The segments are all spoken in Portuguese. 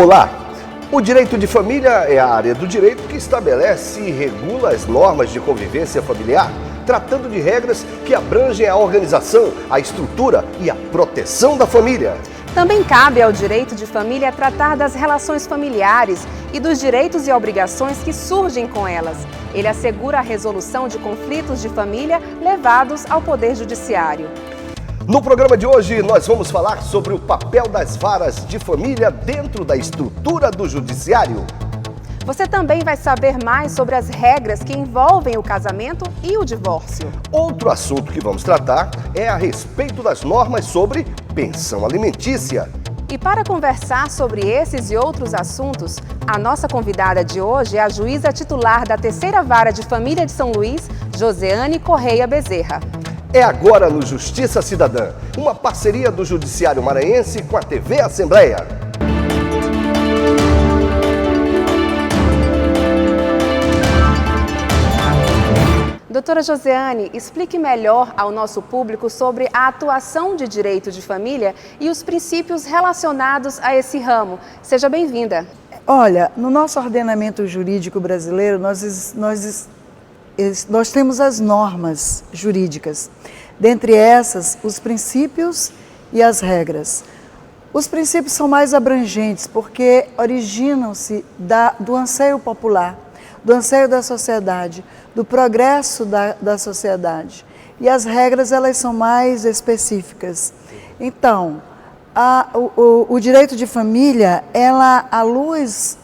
Olá! O direito de família é a área do direito que estabelece e regula as normas de convivência familiar, tratando de regras que abrangem a organização, a estrutura e a proteção da família. Também cabe ao direito de família tratar das relações familiares e dos direitos e obrigações que surgem com elas. Ele assegura a resolução de conflitos de família levados ao Poder Judiciário. No programa de hoje, nós vamos falar sobre o papel das varas de família dentro da estrutura do judiciário. Você também vai saber mais sobre as regras que envolvem o casamento e o divórcio. Outro assunto que vamos tratar é a respeito das normas sobre pensão alimentícia. E para conversar sobre esses e outros assuntos, a nossa convidada de hoje é a juíza titular da Terceira Vara de Família de São Luís, Joseane Correia Bezerra. É agora no Justiça Cidadã, uma parceria do Judiciário Maranhense com a TV Assembleia. Doutora Joseane, explique melhor ao nosso público sobre a atuação de direito de família e os princípios relacionados a esse ramo. Seja bem-vinda. Olha, no nosso ordenamento jurídico brasileiro, nós temos as normas jurídicas. Dentre essas, os princípios e as regras. Os princípios são mais abrangentes porque originam-se do anseio popular, do anseio da sociedade, do progresso da sociedade. E as regras, elas são mais específicas. Então, o direito de família, à luz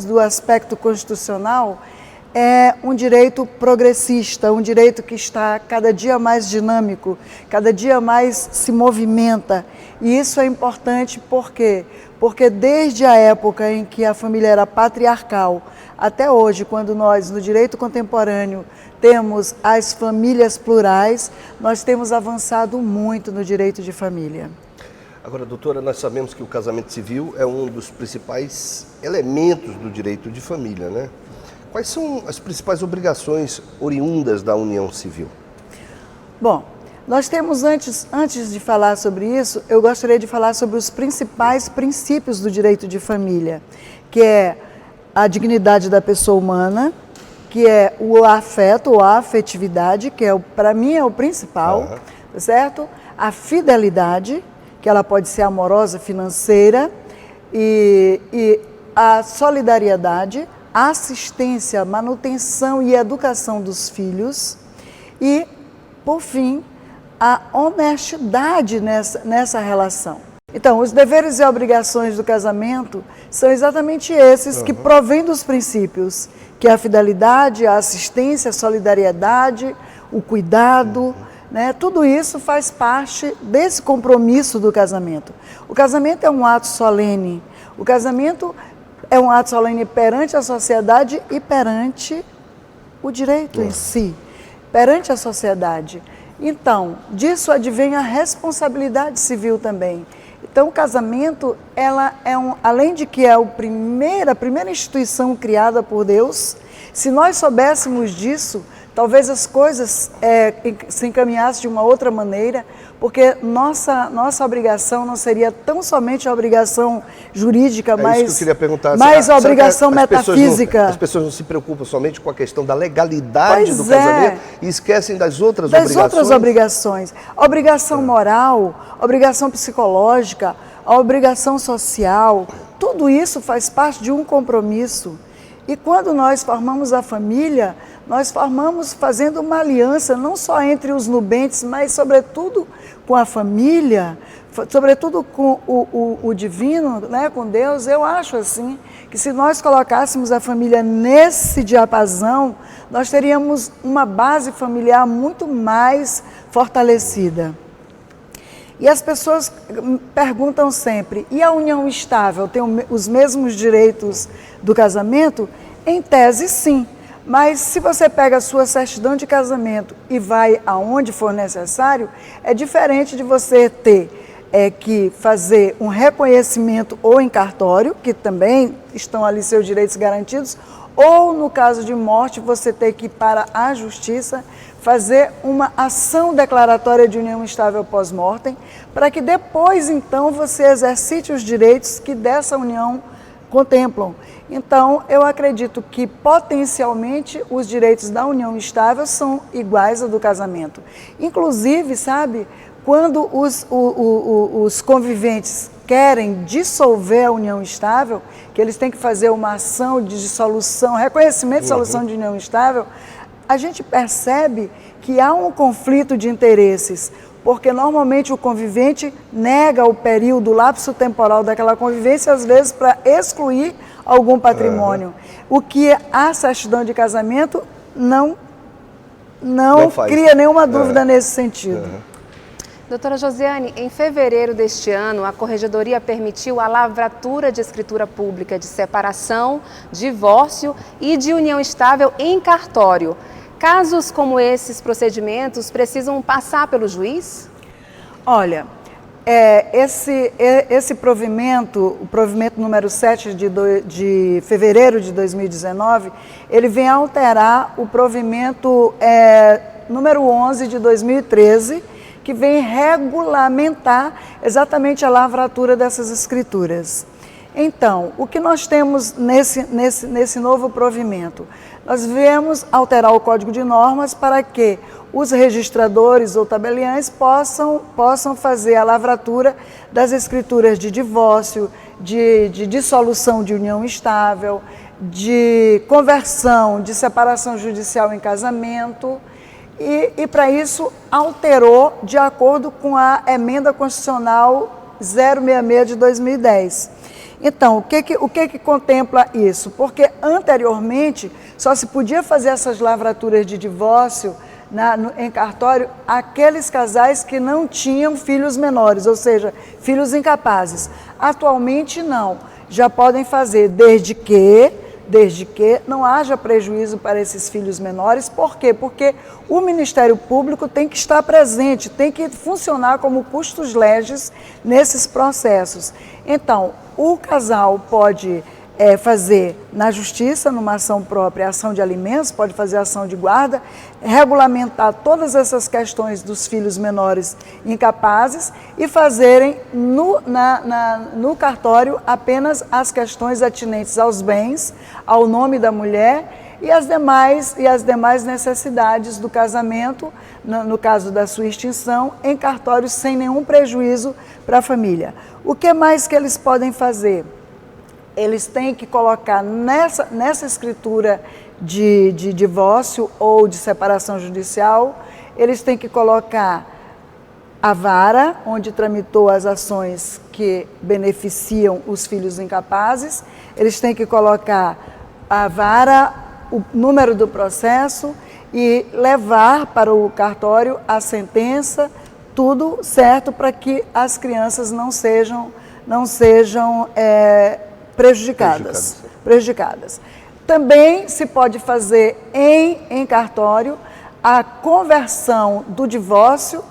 do aspecto constitucional, é um direito progressista, um direito que está cada dia mais dinâmico, cada dia mais se movimenta. E isso é importante porque desde a época em que a família era patriarcal, até hoje, quando nós, no direito contemporâneo, temos as famílias plurais, nós temos avançado muito no direito de família. Agora, doutora, nós sabemos que o casamento civil é um dos principais elementos do direito de família, né? Quais são as principais obrigações oriundas da união civil? Bom, nós temos, antes de falar sobre isso, eu gostaria de falar sobre os principais princípios do direito de família, que é a dignidade da pessoa humana, que é o afeto ou a afetividade, que para mim é o principal, certo? A fidelidade, que ela pode ser amorosa, financeira, e a solidariedade, a assistência, manutenção e educação dos filhos e, por fim, a honestidade nessa relação. Então, os deveres e obrigações do casamento são exatamente esses que provêm dos princípios, que é a fidelidade, a assistência, a solidariedade, o cuidado, né? Tudo isso faz parte desse compromisso do casamento. O casamento é um ato solene, o casamento é um ato solene perante a sociedade e perante o direito em si, perante a sociedade. Então, disso advém a responsabilidade civil também. Então, o casamento, além de que é a primeira instituição criada por Deus, se nós soubéssemos disso, talvez as coisas se encaminhassem de uma outra maneira, porque nossa obrigação não seria tão somente a obrigação jurídica, mas isso que eu queria perguntar. mais a obrigação metafísica. As pessoas não se preocupam somente com a questão da legalidade do casamento e esquecem das outras obrigações? Obrigação moral, obrigação psicológica, a obrigação social, tudo isso faz parte de um compromisso. E quando nós formamos a família, nós formamos fazendo uma aliança, não só entre os nubentes, mas sobretudo com a família, sobretudo com o divino, né, com Deus. Eu acho assim, que se nós colocássemos a família nesse diapasão, nós teríamos uma base familiar muito mais fortalecida. E as pessoas perguntam sempre, e a união estável tem os mesmos direitos do casamento? Em tese, sim. Mas se você pega a sua certidão de casamento e vai aonde for necessário, é diferente de você ter que fazer um reconhecimento ou em cartório, que também estão ali seus direitos garantidos, ou no caso de morte, você ter que ir para a justiça fazer uma ação declaratória de união estável pós-mortem, para que depois, então, você exercite os direitos que dessa união contemplam. Então, eu acredito que potencialmente os direitos da união estável são iguais ao do casamento. Inclusive, sabe, quando os conviventes querem dissolver a união estável, que eles têm que fazer uma ação de dissolução, reconhecimento de dissolução de união estável, a gente percebe que há um conflito de interesses, porque normalmente o convivente nega o período, o lapso temporal daquela convivência, às vezes para excluir algum patrimônio. O que a certidão de casamento não cria nenhuma dúvida nesse sentido. Doutora Josiane, em fevereiro deste ano, a Corregedoria permitiu a lavratura de escritura pública de separação, divórcio e de união estável em cartório. Casos como esses procedimentos precisam passar pelo juiz? Olha, esse provimento, o provimento número 7 de fevereiro de 2019, ele vem alterar o provimento número 11 de 2013, que vem regulamentar exatamente a lavratura dessas escrituras. Então, o que nós temos nesse novo provimento? Nós viemos alterar o Código de Normas para que os registradores ou tabeliães possam fazer a lavratura das escrituras de divórcio, de dissolução de união estável, de conversão, de separação judicial em casamento. E para isso alterou de acordo com a emenda constitucional 066 de 2010. Então, o que contempla isso? Porque anteriormente só se podia fazer essas lavraturas de divórcio em cartório aqueles casais que não tinham filhos menores, ou seja, filhos incapazes. Atualmente não, já podem fazer desde que não haja prejuízo para esses filhos menores. Por quê? Porque o Ministério Público tem que estar presente, tem que funcionar como custos legis nesses processos. Então, o casal pode fazer na justiça, numa ação própria, ação de alimentos, pode fazer ação de guarda, regulamentar todas essas questões dos filhos menores incapazes e fazerem no cartório apenas as questões atinentes aos bens, ao nome da mulher e as demais necessidades do casamento, no caso da sua extinção, em cartório sem nenhum prejuízo para a família. O que mais que eles podem fazer? Eles têm que colocar nessa escritura de divórcio ou de separação judicial, eles têm que colocar a vara, onde tramitou as ações que beneficiam os filhos incapazes, eles têm que colocar a vara, o número do processo e levar para o cartório a sentença, tudo certo para que as crianças não sejam prejudicadas. Também se pode fazer em cartório a conversão do divórcio,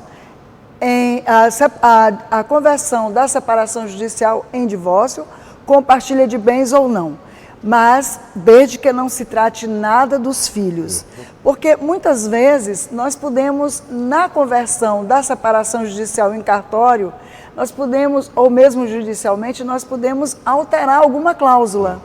a conversão da separação judicial em divórcio, com partilha de bens ou não, mas desde que não se trate nada dos filhos. Porque muitas vezes nós podemos, na conversão da separação judicial em cartório, nós podemos, ou mesmo judicialmente, nós podemos alterar alguma cláusula.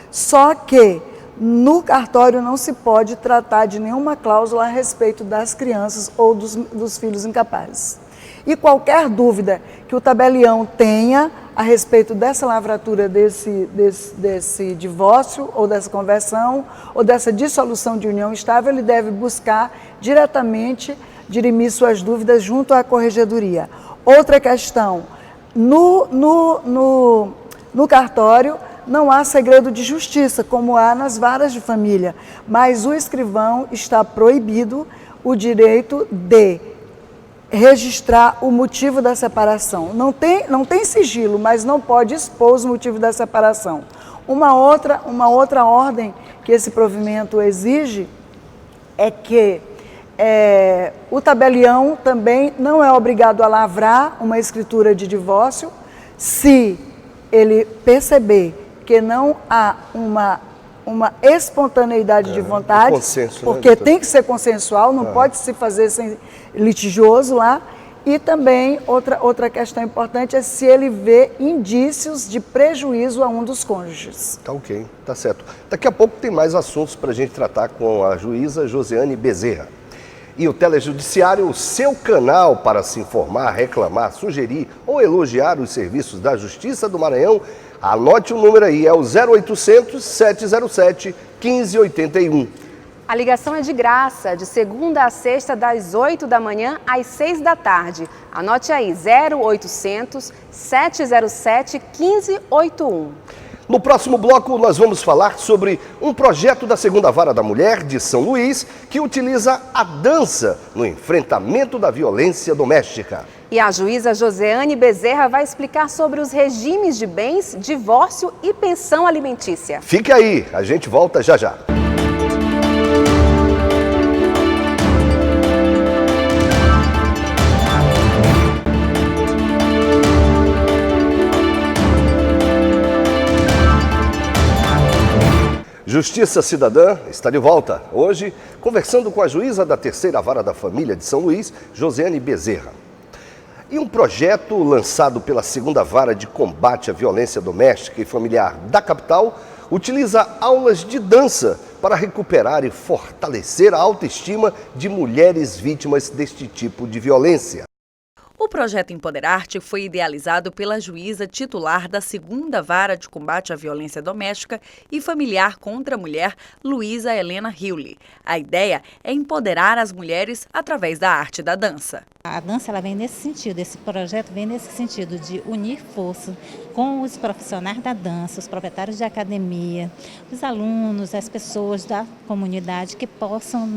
Só que no cartório não se pode tratar de nenhuma cláusula a respeito das crianças ou dos filhos incapazes. E qualquer dúvida que o tabelião tenha a respeito dessa lavratura desse divórcio ou dessa conversão ou dessa dissolução de união estável, ele deve buscar diretamente dirimir suas dúvidas junto à corregedoria. Outra questão, no cartório não há segredo de justiça, como há nas varas de família, mas o escrivão está proibido o direito de registrar o motivo da separação. Não tem sigilo, mas não pode expor os motivos da separação. Uma outra ordem que esse provimento exige é que o tabelião também não é obrigado a lavrar uma escritura de divórcio se ele perceber que não há uma espontaneidade de vontade, consenso, porque tem que ser consensual, não pode se fazer sem litigioso lá, E também, outra questão importante é se ele vê indícios de prejuízo a um dos cônjuges. Tá ok, tá certo. Daqui a pouco tem mais assuntos para a gente tratar com a juíza Josiane Bezerra. E o Telejudiciário, o seu canal para se informar, reclamar, sugerir ou elogiar os serviços da Justiça do Maranhão. Anote o número aí, é o 0800 707 1581. A ligação é de graça, de segunda a sexta, das 8 da manhã às 6 da tarde. Anote aí, 0800 707 1581. No próximo bloco, nós vamos falar sobre um projeto da Segunda Vara da Mulher de São Luís que utiliza a dança no enfrentamento da violência doméstica. E a juíza Josiane Bezerra vai explicar sobre os regimes de bens, divórcio e pensão alimentícia. Fique aí, a gente volta já já. Justiça Cidadã está de volta, hoje conversando com a juíza da Terceira Vara da Família de São Luís, Josiane Bezerra. E um projeto lançado pela Segunda Vara de Combate à Violência Doméstica e Familiar da capital utiliza aulas de dança para recuperar e fortalecer a autoestima de mulheres vítimas deste tipo de violência. O projeto Empoderarte foi idealizado pela juíza titular da Segunda Vara de Combate à Violência Doméstica e Familiar contra a Mulher, Luísa Helena Riuli. A ideia é empoderar as mulheres através da arte da dança. A dança ela vem nesse sentido, esse projeto vem nesse sentido de unir força com os profissionais da dança, os proprietários de academia, os alunos, as pessoas da comunidade que possam,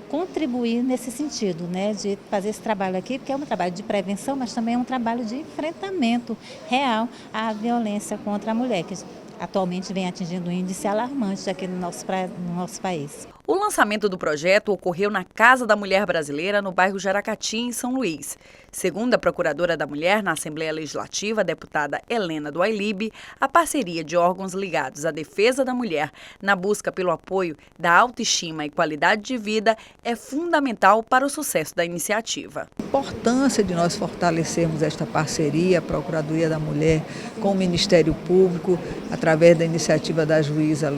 contribuir nesse sentido, de fazer esse trabalho aqui, porque é um trabalho de prevenção, mas também é um trabalho de enfrentamento real à violência contra a mulher, que atualmente vem atingindo um índice alarmante aqui no nosso país. O lançamento do projeto ocorreu na Casa da Mulher Brasileira, no bairro Jaracati, em São Luís. Segundo a Procuradora da Mulher na Assembleia Legislativa, a deputada Helena do Ailib, a parceria de órgãos ligados à defesa da mulher na busca pelo apoio da autoestima e qualidade de vida é fundamental para o sucesso da iniciativa. A importância de nós fortalecermos esta parceria, a Procuradoria da Mulher com o Ministério Público, através da iniciativa da juíza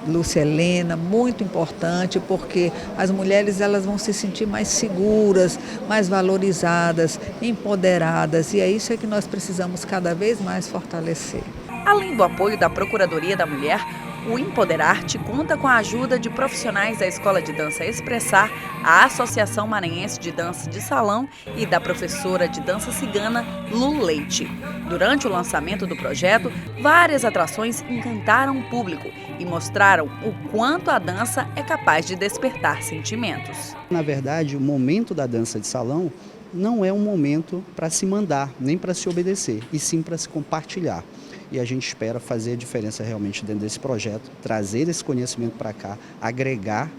Lúcia Helena, muito importante, porque as mulheres elas vão se sentir mais seguras, mais valorizadas, empoderadas, e é isso que nós precisamos cada vez mais fortalecer. Além do apoio da Procuradoria da Mulher, o Empoderarte conta com a ajuda de profissionais da Escola de Dança Expressar, a Associação Maranhense de Dança de Salão e da professora de dança cigana Lu Leite. Durante o lançamento do projeto, várias atrações encantaram o público e mostraram o quanto a dança é capaz de despertar sentimentos. Na verdade, o momento da dança de salão não é um momento para se mandar, nem para se obedecer, e sim para se compartilhar. E a gente espera fazer a diferença realmente dentro desse projeto, trazer esse conhecimento para cá, agregar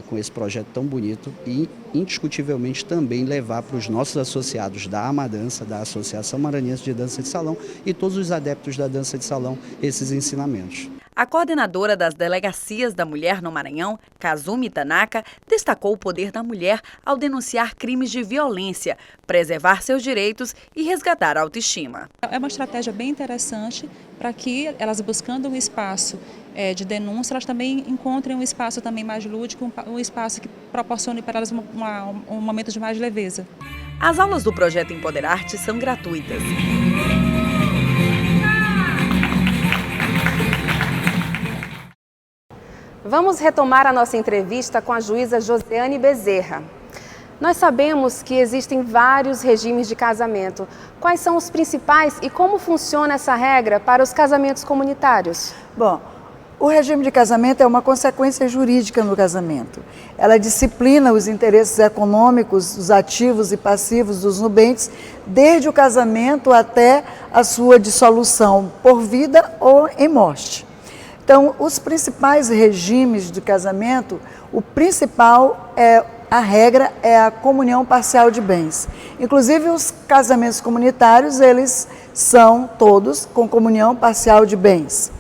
com esse projeto tão bonito e, indiscutivelmente, também levar para os nossos associados da Amadança, da Associação Maranhense de Dança de Salão e todos os adeptos da dança de salão esses ensinamentos. A coordenadora das Delegacias da Mulher no Maranhão, Kazumi Tanaka, destacou o poder da mulher ao denunciar crimes de violência, preservar seus direitos e resgatar a autoestima. É uma estratégia bem interessante para que elas, buscando um espaço de denúncia, elas também encontrem um espaço também mais lúdico, um espaço que proporcione para elas um momento de mais leveza. As aulas do projeto Empoderarte são gratuitas. Vamos retomar a nossa entrevista com a juíza Josiane Bezerra. Nós sabemos que existem vários regimes de casamento. Quais são os principais e como funciona essa regra para os casamentos comunitários? Bom, o regime de casamento é uma consequência jurídica no casamento. Ela disciplina os interesses econômicos, os ativos e passivos dos nubentes, desde o casamento até a sua dissolução por vida ou em morte. Então, os principais regimes de casamento, o principal a regra é a comunhão parcial de bens. Inclusive, os casamentos comunitários, eles são todos com comunhão parcial de bens.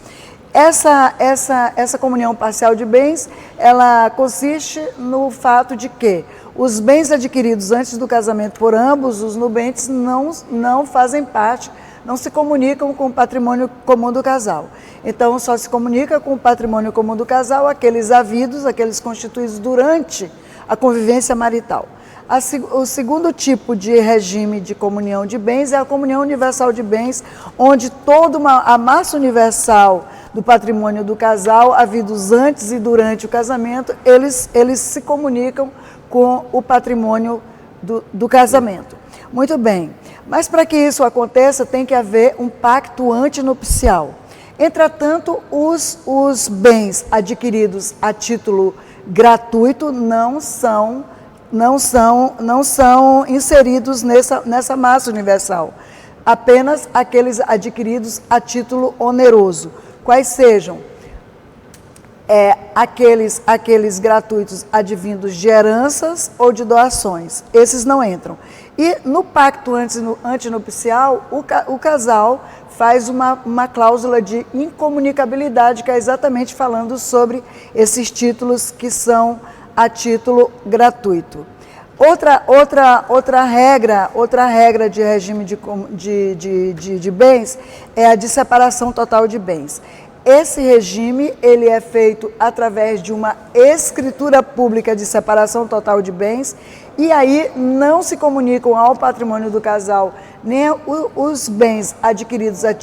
Essa comunhão parcial de bens, ela consiste no fato de que Os bens adquiridos antes do casamento por ambos os nubentes não fazem parte, não se comunicam com o patrimônio comum do casal. Então, só se comunica com o patrimônio comum do casal aqueles havidos, aqueles constituídos durante a convivência marital. O segundo tipo de regime de comunhão de bens é a comunhão universal de bens, onde toda a massa universal do patrimônio do casal, havidos antes e durante o casamento, eles se comunicam com o patrimônio do casamento. Muito bem, mas para que isso aconteça tem que haver um pacto antinupcial. Entretanto, os bens adquiridos a título gratuito não são inseridos nessa massa universal. Apenas aqueles adquiridos a título oneroso. Quais sejam? Aqueles gratuitos advindos de heranças ou de doações. Esses não entram. E no pacto antinupcial, o casal faz uma cláusula de incomunicabilidade, que é exatamente falando sobre esses títulos que são a título gratuito. Outra regra de regime de bens é a de separação total de bens. Esse regime ele é feito através de uma escritura pública de separação total de bens, e aí não se comunicam ao patrimônio do casal nem os bens adquiridos a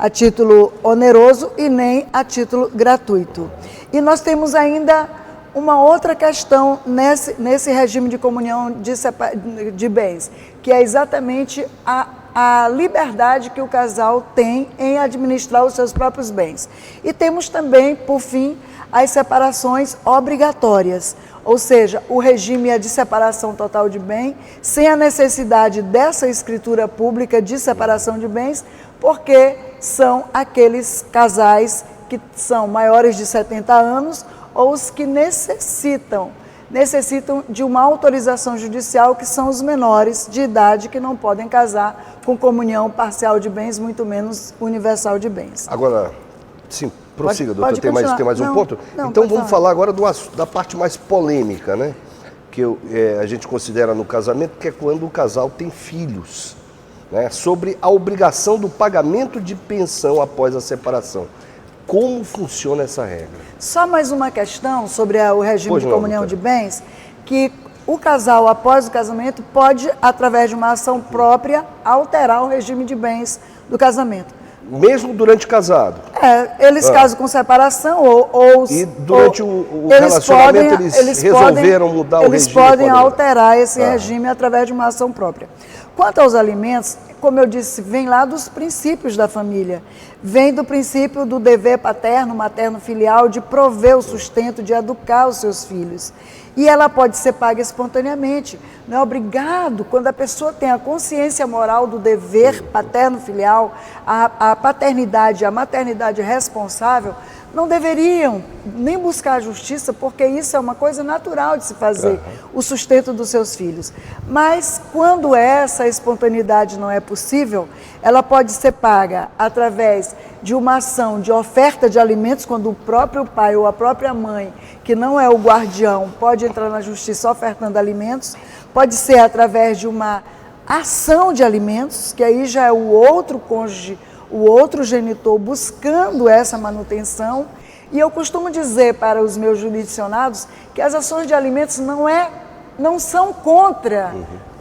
título oneroso e nem a título gratuito. E nós temos ainda uma outra questão nesse regime de comunhão de bens, que é exatamente a liberdade que o casal tem em administrar os seus próprios bens. E temos também, por fim, as separações obrigatórias, ou seja, o regime é de separação total de bem, sem a necessidade dessa escritura pública de separação de bens, porque são aqueles casais que são maiores de 70 anos ou os que necessitam de uma autorização judicial, que são os menores de idade, que não podem casar com comunhão parcial de bens, muito menos universal de bens. Agora, sim, prossiga, doutor, tem mais um ponto? Não, então vamos falar agora da parte mais polêmica, né? Que a gente considera no casamento, que é quando o casal tem filhos, né? Sobre a obrigação do pagamento de pensão após a separação. Como funciona essa regra? Só mais uma questão sobre o regime de comunhão de bens, que o casal, após o casamento, pode, através de uma ação própria, alterar o regime de bens do casamento. Mesmo durante casado? Eles casam com separação e durante o relacionamento eles resolveram mudar o regime? Eles podem alterar esse regime através de uma ação própria. Quanto aos alimentos, como eu disse, vem lá dos princípios da família. Vem do princípio do dever paterno, materno, filial, de prover o sustento, de educar os seus filhos. E ela pode ser paga espontaneamente. Não é obrigado, quando a pessoa tem a consciência moral do dever paterno, filial, a paternidade, a maternidade responsável, não deveriam nem buscar a justiça, porque isso é uma coisa natural de se fazer, o sustento dos seus filhos. Mas quando essa espontaneidade não é possível, ela pode ser paga através de uma ação de oferta de alimentos, quando o próprio pai ou a própria mãe, que não é o guardião, pode entrar na justiça ofertando alimentos, pode ser através de uma ação de alimentos, que aí já é o outro cônjuge, o outro genitor buscando essa manutenção. E eu costumo dizer para os meus jurisdicionados que as ações de alimentos não são contra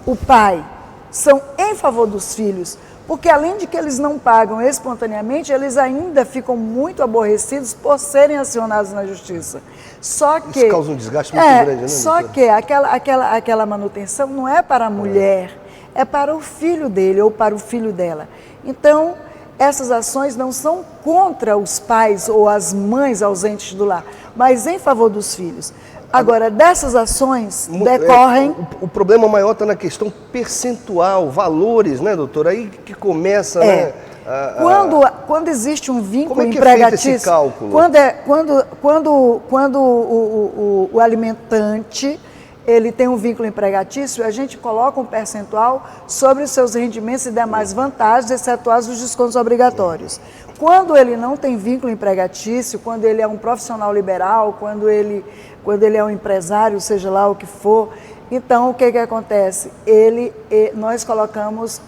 o pai, são em favor dos filhos, porque além de que eles não pagam espontaneamente, eles ainda ficam muito aborrecidos por serem acionados na justiça. Só que isso causa um desgaste muito grande, né? Só que aquela manutenção não é para a mulher, é para o filho dele ou para o filho dela. Então, essas ações não são contra os pais ou as mães ausentes do lar, mas em favor dos filhos. Agora, dessas ações decorrem... O problema maior está na questão percentual, valores, né, doutora? Aí que começa, né? Quando existe um vínculo Como é que empregatício... É feito esse cálculo? Quando o alimentante... ele tem um vínculo empregatício, a gente coloca um percentual sobre os seus rendimentos e demais vantagens, excetuados os descontos obrigatórios. quando ele não tem vínculo empregatício, quando ele é um profissional liberal, quando ele é um empresário, seja lá o que for, então o que acontece? Nós colocamos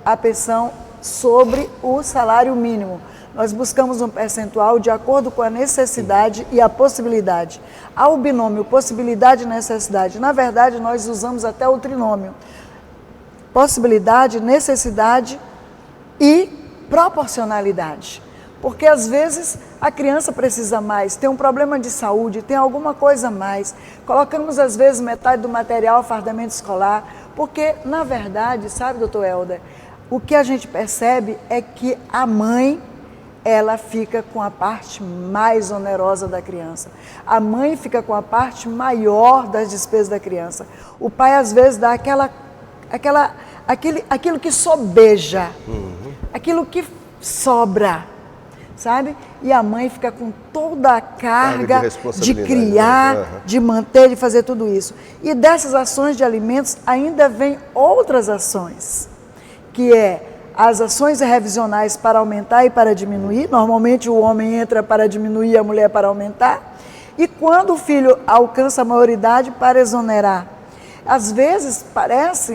a pensão sobre o salário mínimo. Nós buscamos um percentual de acordo com a necessidade e a possibilidade. Ao binômio possibilidade e necessidade, na verdade nós usamos até o trinômio. Possibilidade, necessidade e proporcionalidade. Porque às vezes a criança precisa mais, tem um problema de saúde, tem alguma coisa a mais. Colocamos às vezes metade do material, fardamento escolar, porque na verdade, sabe, doutor Helder, o que a gente percebe é que a mãe, ela fica com a parte mais onerosa da criança. A mãe fica com a parte maior das despesas da criança. O pai às vezes dá aquilo que sobeja, aquilo que sobra, sabe? E a mãe fica com toda a carga de criar, de manter, de fazer tudo isso. E dessas ações de alimentos ainda vem outras ações, que é as ações revisionais para aumentar e para diminuir. Normalmente o homem entra para diminuir, a mulher para aumentar. E quando o filho alcança a maioridade, para exonerar. Às vezes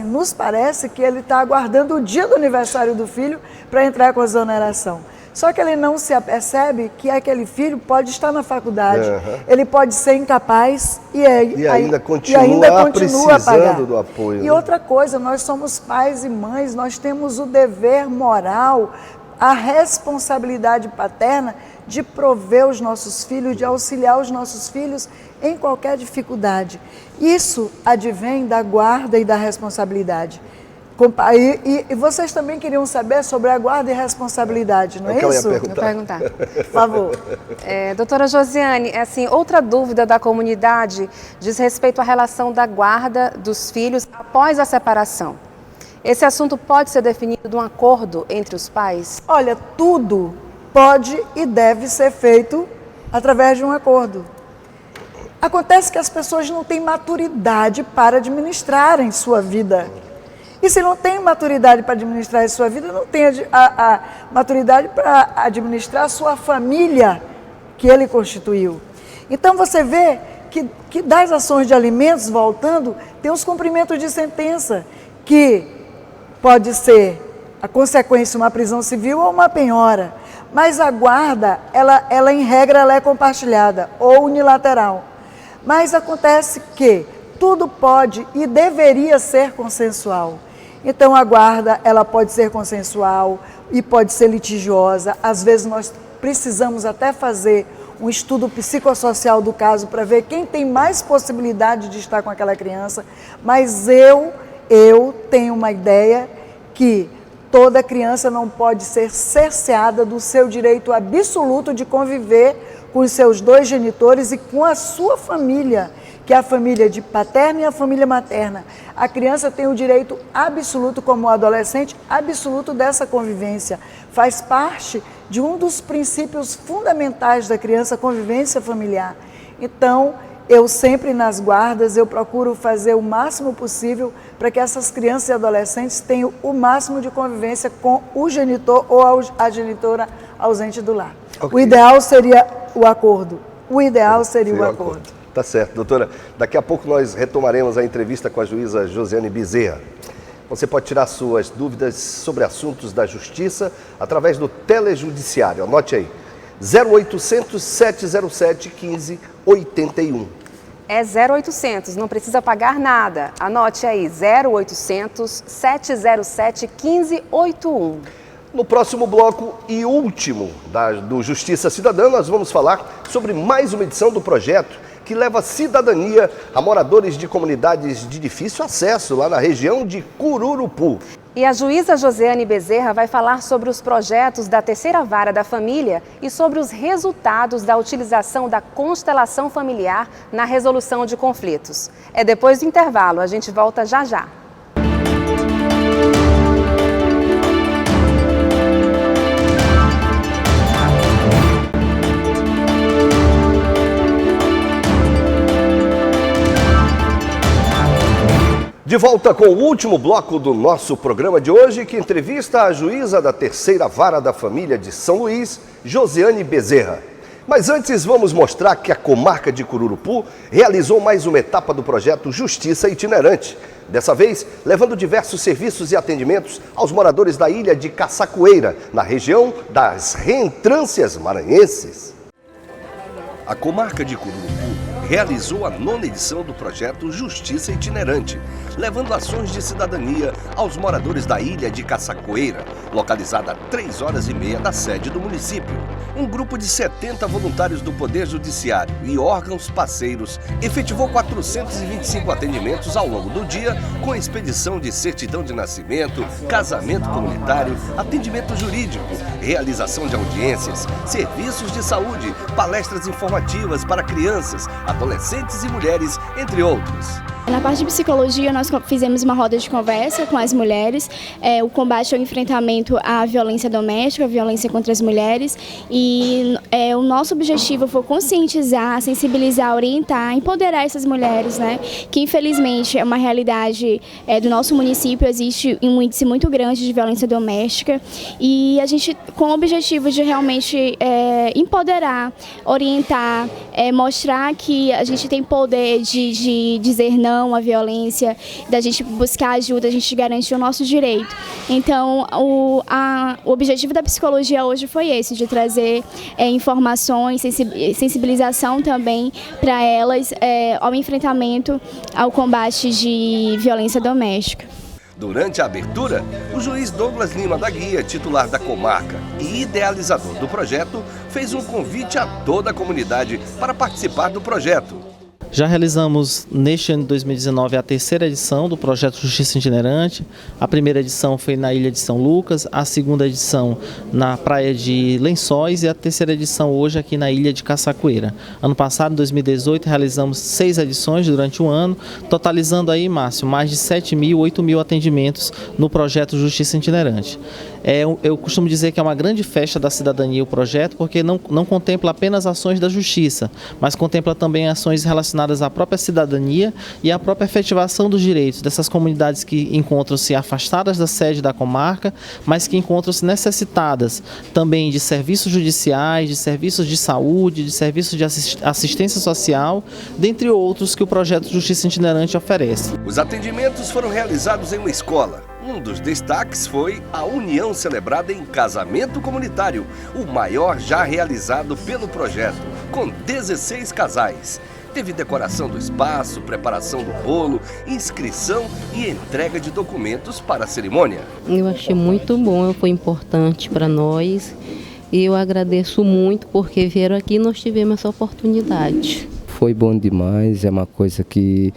nos parece que ele está aguardando o dia do aniversário do filho para entrar com a exoneração. Só que ele não se apercebe que aquele filho pode estar na faculdade, ele pode ser incapaz e ainda continua precisando do apoio. E outra coisa, nós somos pais e mães, nós temos o dever moral, a responsabilidade paterna de prover os nossos filhos, de auxiliar os nossos filhos em qualquer dificuldade. Isso advém da guarda e da responsabilidade. E vocês também queriam saber sobre a guarda e responsabilidade, não é isso? Eu ia perguntar. Por favor. Doutora Josiane, assim, outra dúvida da comunidade diz respeito à relação da guarda dos filhos após a separação. Esse assunto pode ser definido de um acordo entre os pais? Olha, tudo pode e deve ser feito através de um acordo. Acontece que as pessoas não têm maturidade para administrarem sua vida. E se não tem maturidade para administrar a sua vida, não tem a maturidade para administrar a sua família que ele constituiu. Então você vê que das ações de alimentos, voltando, tem os cumprimentos de sentença, que pode ser a consequência uma prisão civil ou uma penhora. Mas a guarda, ela em regra, ela é compartilhada ou unilateral. Mas acontece que tudo pode e deveria ser consensual. Então a guarda, ela pode ser consensual e pode ser litigiosa. Às vezes nós precisamos até fazer um estudo psicossocial do caso para ver quem tem mais possibilidade de estar com aquela criança. Mas eu tenho uma ideia que toda criança não pode ser cerceada do seu direito absoluto de conviver com os seus dois genitores e com a sua família, que é a família de paterna e a família materna. A criança tem o direito absoluto, como o adolescente, absoluto dessa convivência. Faz parte de um dos princípios fundamentais da criança, a convivência familiar. Então, eu sempre nas guardas, eu procuro fazer o máximo possível para que essas crianças e adolescentes tenham o máximo de convivência com o genitor ou a genitora ausente do lar. Okay. O ideal seria o acordo. O ideal seria o acordo. Tá certo, doutora. Daqui a pouco nós retomaremos a entrevista com a juíza Josiane Bezerra. Você pode tirar suas dúvidas sobre assuntos da justiça através do telejudiciário. Anote aí, 0800 707 1581. É 0800, não precisa pagar nada. Anote aí, 0800 707 1581. No próximo bloco e último do Justiça Cidadã, nós vamos falar sobre mais uma edição do projeto que leva cidadania a moradores de comunidades de difícil acesso lá na região de Cururupu. E a juíza Josiane Bezerra vai falar sobre os projetos da Terceira Vara da Família e sobre os resultados da utilização da constelação familiar na resolução de conflitos. É depois do intervalo, a gente volta já já. De volta com o último bloco do nosso programa de hoje, que entrevista a juíza da Terceira Vara da Família de São Luís, Josiane Bezerra. Mas antes vamos mostrar que a comarca de Cururupu realizou mais uma etapa do projeto Justiça Itinerante. Dessa vez, levando diversos serviços e atendimentos aos moradores da ilha de Caçacoeira, na região das reentrâncias maranhenses. A comarca de Cururupu realizou a 9ª edição do projeto Justiça Itinerante, levando ações de cidadania aos moradores da ilha de Caçacoeira, localizada a 3h30 da sede do município. Um grupo de 70 voluntários do Poder Judiciário e órgãos parceiros efetivou 425 atendimentos ao longo do dia, com expedição de certidão de nascimento, casamento comunitário, atendimento jurídico, realização de audiências, serviços de saúde, palestras informativas para crianças, adolescentes e mulheres, entre outros. Na parte de psicologia, nós fizemos uma roda de conversa com as mulheres, o combate ao enfrentamento à violência doméstica, a violência contra as mulheres, e o nosso objetivo foi conscientizar, sensibilizar, orientar, empoderar essas mulheres, né? Que infelizmente é uma realidade do nosso município, existe um índice muito grande de violência doméstica, e a gente, com o objetivo de realmente empoderar, orientar, mostrar que a gente tem poder de dizer não à violência, da gente buscar ajuda, a gente garante o nosso direito. Então, o objetivo da psicologia hoje foi esse, de trazer informações, sensibilização também para elas ao enfrentamento, ao combate de violência doméstica. Durante a abertura, o juiz Douglas Lima da Guia, titular da comarca e idealizador do projeto, fez um convite a toda a comunidade para participar do projeto. Já realizamos neste ano de 2019 a 3ª edição do projeto Justiça Itinerante. A primeira edição foi na ilha de São Lucas, a segunda edição na praia de Lençóis e a 3ª edição hoje aqui na ilha de Caçacoeira. Ano passado, em 2018, realizamos 6 edições durante um ano, totalizando aí, Márcio, mais de 7.000, 8.000 atendimentos no projeto Justiça Itinerante. Eu costumo dizer que é uma grande festa da cidadania o projeto, porque não contempla apenas ações da justiça, mas contempla também ações relacionadas à própria cidadania e à própria efetivação dos direitos dessas comunidades que encontram-se afastadas da sede da comarca, mas que encontram-se necessitadas também de serviços judiciais, de serviços de saúde, de serviços de assistência social, dentre outros que o projeto Justiça Itinerante oferece. Os atendimentos foram realizados em uma escola. Um dos destaques foi a união celebrada em casamento comunitário, o maior já realizado pelo projeto, com 16 casais. Teve decoração do espaço, preparação do bolo, inscrição e entrega de documentos para a cerimônia. Eu achei muito bom, foi importante para nós e eu agradeço muito porque vieram aqui e nós tivemos essa oportunidade. Foi bom demais, é uma coisa que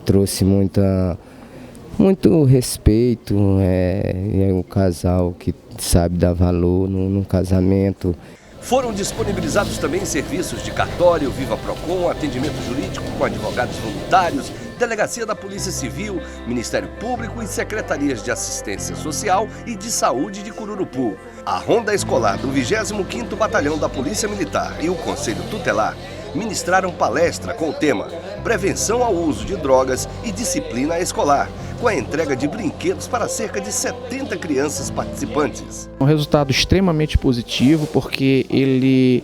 trouxe muito respeito, é um casal que sabe dar valor no casamento. Foram disponibilizados também serviços de cartório, Viva Procon, atendimento jurídico com advogados voluntários, Delegacia da Polícia Civil, Ministério Público e Secretarias de Assistência Social e de Saúde de Cururupu. A Ronda Escolar do 25º Batalhão da Polícia Militar e o Conselho Tutelar ministraram palestra com o tema Prevenção ao uso de drogas e disciplina escolar, com a entrega de brinquedos para cerca de 70 crianças participantes. Um resultado extremamente positivo, porque ele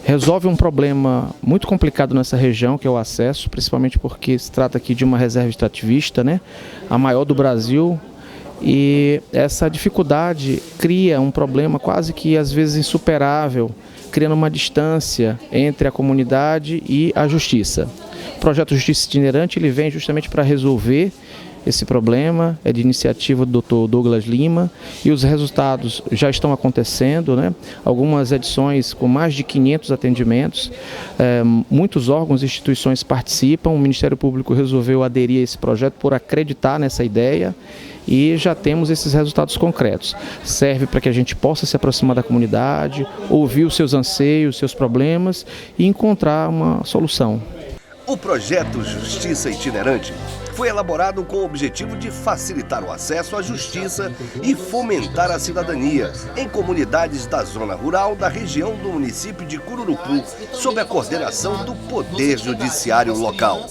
resolve um problema muito complicado nessa região, que é o acesso, principalmente porque se trata aqui de uma reserva extrativista, né? A maior do Brasil. E essa dificuldade cria um problema quase que às vezes insuperável, criando uma distância entre a comunidade e a justiça. O projeto Justiça Itinerante ele vem justamente para resolver esse problema, é de iniciativa do Dr. Douglas Lima e os resultados já estão acontecendo, né? Algumas edições com mais de 500 atendimentos, muitos órgãos e instituições participam, o Ministério Público resolveu aderir a esse projeto por acreditar nessa ideia e já temos esses resultados concretos. Serve para que a gente possa se aproximar da comunidade, ouvir os seus anseios, seus problemas e encontrar uma solução. O projeto Justiça Itinerante foi elaborado com o objetivo de facilitar o acesso à justiça e fomentar a cidadania em comunidades da zona rural da região do município de Cururupu, sob a coordenação do Poder Judiciário local.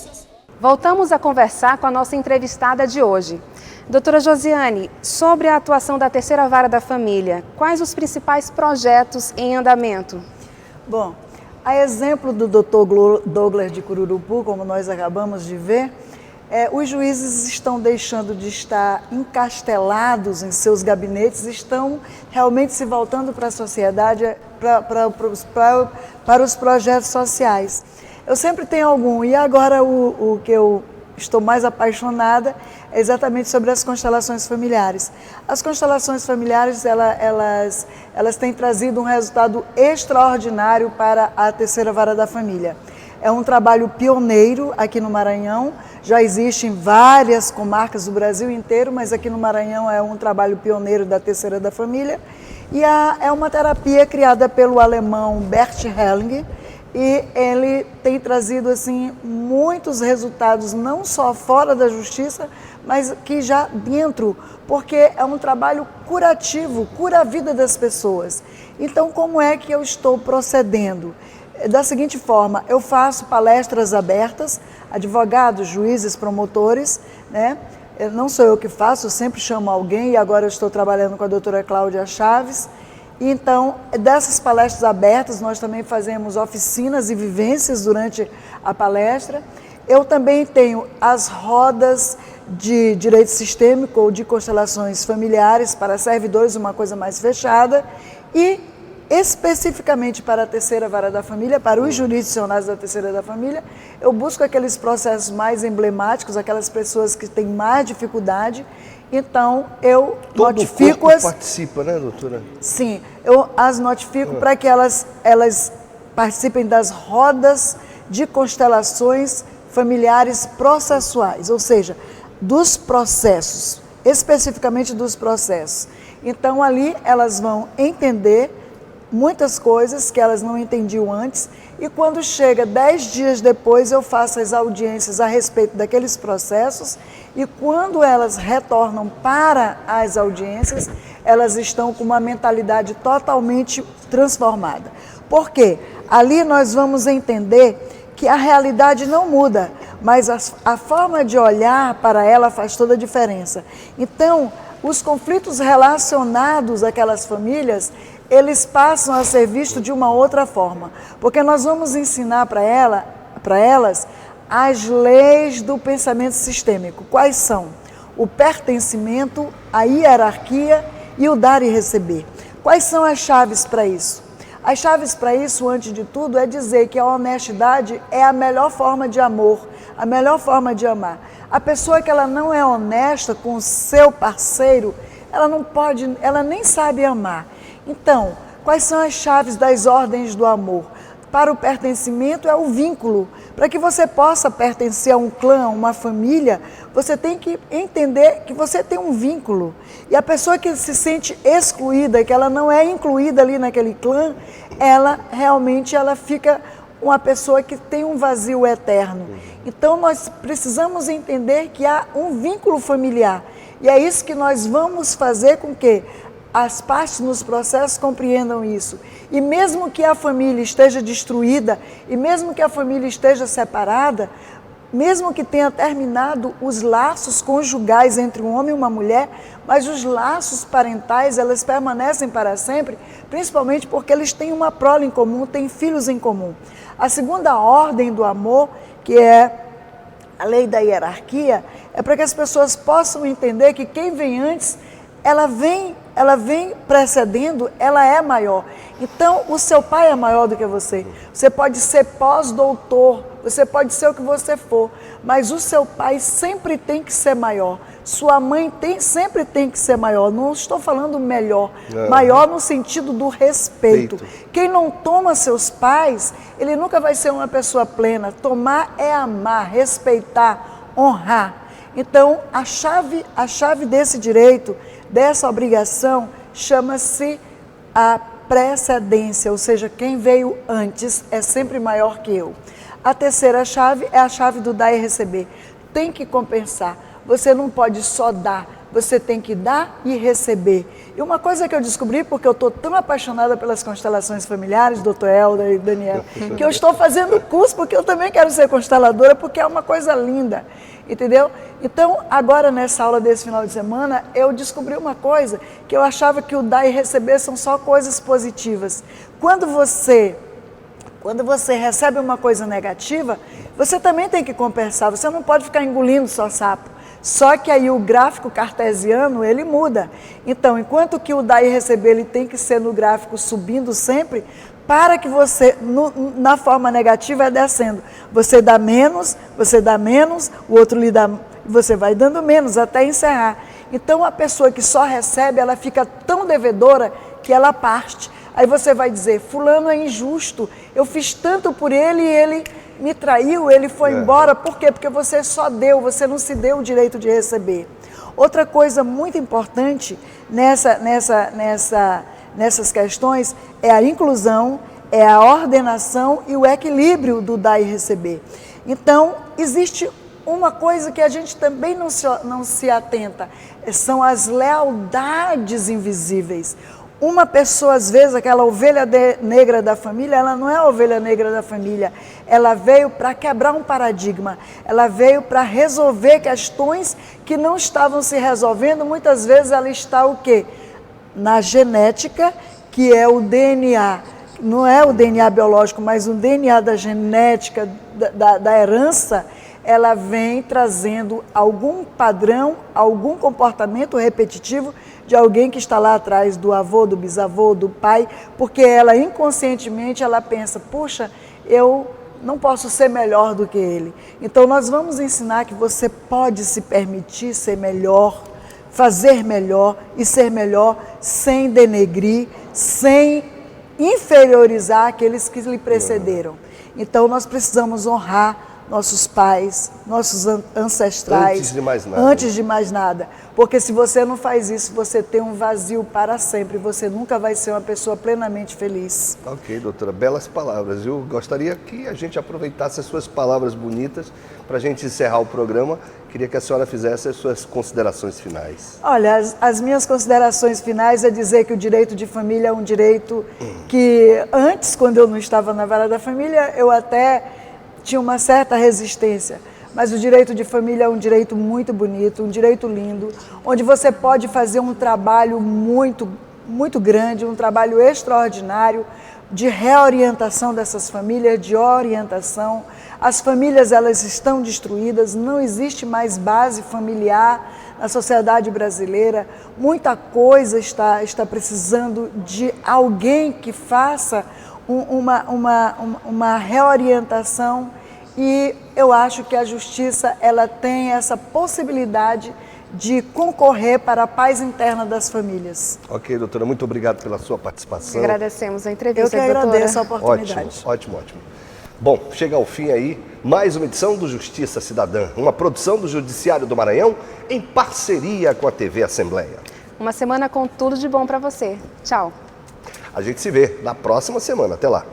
Voltamos a conversar com a nossa entrevistada de hoje. Doutora Josiane, sobre a atuação da Terceira Vara da Família, quais os principais projetos em andamento? Bom, a exemplo do Dr. Douglas de Cururupu, como nós acabamos de ver, os juízes estão deixando de estar encastelados em seus gabinetes, estão realmente se voltando para a sociedade, para os projetos sociais. Eu sempre tenho algum, e agora o que eu estou mais apaixonada é exatamente sobre as constelações familiares. As constelações familiares, elas têm trazido um resultado extraordinário para a Terceira Vara da Família. É um trabalho pioneiro aqui no Maranhão, já existe em várias comarcas do Brasil inteiro, mas aqui no Maranhão é um trabalho pioneiro da Terceira da Família. E é uma terapia criada pelo alemão Bert Helling, e ele tem trazido assim muitos resultados, não só fora da justiça, mas que já dentro, porque é um trabalho curativo, cura a vida das pessoas. Então, como é que eu estou procedendo? Da seguinte forma, eu faço palestras abertas, advogados, juízes, promotores, né? Não sou eu que faço, eu sempre chamo alguém, e agora eu estou trabalhando com a doutora Cláudia Chaves. Então, dessas palestras abertas, nós também fazemos oficinas e vivências durante a palestra. Eu também tenho as rodas de direito sistêmico ou de constelações familiares para servidores, uma coisa mais fechada, e especificamente para a Terceira Vara da Família, para os jurisdicionais da Terceira da Família, eu busco aqueles processos mais emblemáticos, aquelas pessoas que têm mais dificuldade. Então, eu notifico-as... Todo o corpo participa, né, doutora? Sim, eu as notifico para que elas participem das rodas de constelações familiares processuais, ou seja, dos processos, especificamente dos processos. Então, ali elas vão entender muitas coisas que elas não entendiam antes, e quando chega 10 dias depois eu faço as audiências a respeito daqueles processos, e quando elas retornam para as audiências, elas estão com uma mentalidade totalmente transformada. Por quê? Ali nós vamos entender que a realidade não muda, mas a forma de olhar para ela faz toda a diferença. Então, os conflitos relacionados àquelas famílias, eles passam a ser vistos de uma outra forma, porque nós vamos ensinar para elas as leis do pensamento sistêmico. Quais são? O pertencimento, a hierarquia e o dar e receber. Quais são as chaves para isso? As chaves para isso, antes de tudo, é dizer que a honestidade é a melhor forma de amor, a melhor forma de amar. A pessoa que ela não é honesta com o seu parceiro, ela nem sabe amar. Então, quais são as chaves das ordens do amor? Para o pertencimento é o vínculo. Para que você possa pertencer a um clã, a uma família, você tem que entender que você tem um vínculo. E a pessoa que se sente excluída, que ela não é incluída ali naquele clã, ela realmente fica uma pessoa que tem um vazio eterno. Então nós precisamos entender que há um vínculo familiar. E é isso que nós vamos fazer com que as partes nos processos compreendam isso. E mesmo que a família esteja destruída, e mesmo que a família esteja separada, mesmo que tenha terminado os laços conjugais entre um homem e uma mulher, mas os laços parentais, elas permanecem para sempre, principalmente porque eles têm uma prole em comum, têm filhos em comum. A segunda ordem do amor, que é a lei da hierarquia, é para que as pessoas possam entender que quem vem antes, ela vem precedendo, ela é maior. Então, o seu pai é maior do que você. Você pode ser pós-doutor, você pode ser o que você for, mas o seu pai sempre tem que ser maior. Sua mãe sempre tem que ser maior. Não estou falando melhor, maior no sentido do respeito. Quem não toma seus pais, ele nunca vai ser uma pessoa plena. Tomar é amar, respeitar, honrar. Então, a chave desse direito, dessa obrigação, chama-se a precedência, ou seja, quem veio antes é sempre maior que eu. A terceira chave é a chave do dar e receber. Tem que compensar. Você não pode só dar, você tem que dar e receber. E uma coisa que eu descobri, porque eu estou tão apaixonada pelas constelações familiares, doutor Helder e Daniel, que eu estou fazendo curso porque eu também quero ser consteladora, porque é uma coisa linda, entendeu? Então, agora nessa aula desse final de semana, eu descobri uma coisa, que eu achava que o dar e receber são só coisas positivas. Quando você recebe uma coisa negativa, você também tem que compensar, você não pode ficar engolindo só sapo. Só que aí o gráfico cartesiano, ele muda. Então, enquanto que o dar e receber, ele tem que ser no gráfico subindo sempre, para que você, na forma negativa, é descendo. Você dá menos, o outro lhe dá, você vai dando menos até encerrar. Então, a pessoa que só recebe, ela fica tão devedora que ela parte. Aí você vai dizer, fulano é injusto, eu fiz tanto por ele e ele me traiu, ele foi embora. Por quê? Porque você só deu, você não se deu o direito de receber. Outra coisa muito importante nessas questões é a inclusão, é a ordenação e o equilíbrio do dar e receber. Então, existe uma coisa que a gente também não se atenta, são as lealdades invisíveis. Uma pessoa, às vezes, aquela ovelha negra da família, ela não é a ovelha negra da família, ela veio para quebrar um paradigma, ela veio para resolver questões que não estavam se resolvendo. Muitas vezes ela está o quê? Na genética, que é o DNA, não é o DNA biológico, mas o DNA da genética, da herança, ela vem trazendo algum padrão, algum comportamento repetitivo de alguém que está lá atrás, do avô, do bisavô, do pai, porque ela inconscientemente ela pensa, puxa, eu não posso ser melhor do que ele. Então nós vamos ensinar que você pode se permitir ser melhor, fazer melhor e ser melhor sem denegrir, sem inferiorizar aqueles que lhe precederam. Então nós precisamos honrar nossos pais, nossos ancestrais, antes de mais nada, porque se você não faz isso, você tem um vazio para sempre, você nunca vai ser uma pessoa plenamente feliz. Ok, doutora, belas palavras. Eu gostaria que a gente aproveitasse as suas palavras bonitas para a gente encerrar o programa. Queria que a senhora fizesse as suas considerações finais. Olha, as minhas considerações finais é dizer que o direito de família é um direito que antes, quando eu não estava na vara da família, eu até tinha uma certa resistência, mas o direito de família é um direito muito bonito, um direito lindo, onde você pode fazer um trabalho muito, muito grande, um trabalho extraordinário de reorientação dessas famílias, de orientação. As famílias, elas estão destruídas, não existe mais base familiar na sociedade brasileira, muita coisa está precisando de alguém que faça uma reorientação, e eu acho que a justiça ela tem essa possibilidade de concorrer para a paz interna das famílias. Ok, doutora, muito obrigado pela sua participação. Agradecemos a entrevista, doutora. Eu que agradeço a Ótimo, oportunidade. ótimo, ótimo. Bom, chega ao fim aí mais uma edição do Justiça Cidadã, uma produção do Judiciário do Maranhão em parceria com a TV Assembleia. Uma semana com tudo de bom para você. Tchau. A gente se vê na próxima semana. Até lá.